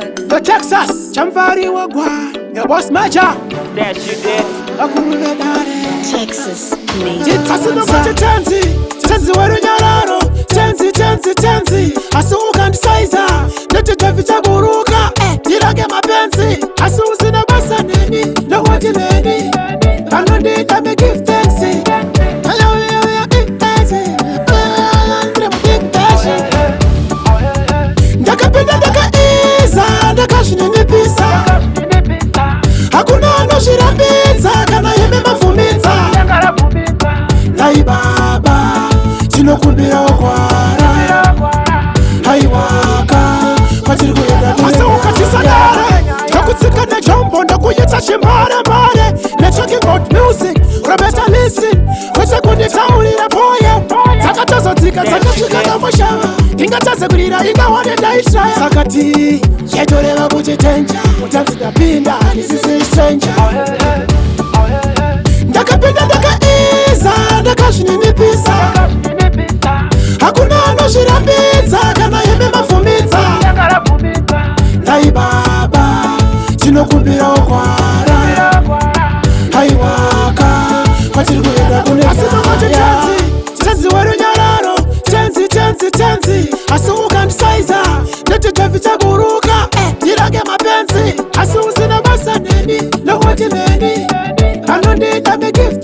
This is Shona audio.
The Texas, Chamvari Wagwa, your boss Maja. That shit did. Texas made Asino mache tenzi weru nyararo. Tenzi asu ukandisaiza nete teficha buruka tirage mapenzi asu usina basa neni no wati neni anondi tame give thanks ndakapenda ndakaiza ndakazvinene pisa hakuna anoshirambidza kana yeme mavhumidza nai baba tinokumbira wakwara haiwaka kwatiri kuenda asi ukatisadare ndakutsika nejombo ndakuita chimharemhare netalking about music roberta listen kwete kunditaurira poye dzakatozodzika dzakasvika namushava ingatadzekurira ingawane ndaishaya sakati yaitoreva kuti tenja utanzi ndapinda handisisi stranger ndakapinda ndakaiza ndakazvininipisa hakuna anozvirambidza kana yeme mavhumidza nai baba tinokumbira wakwara haiwaka kwatiri kuenda kune tenzi weru nyararo tenzi asi ukandisaiza neti teficha buruka tirage mapenzi asi usina basa neni nowati neni anondita me give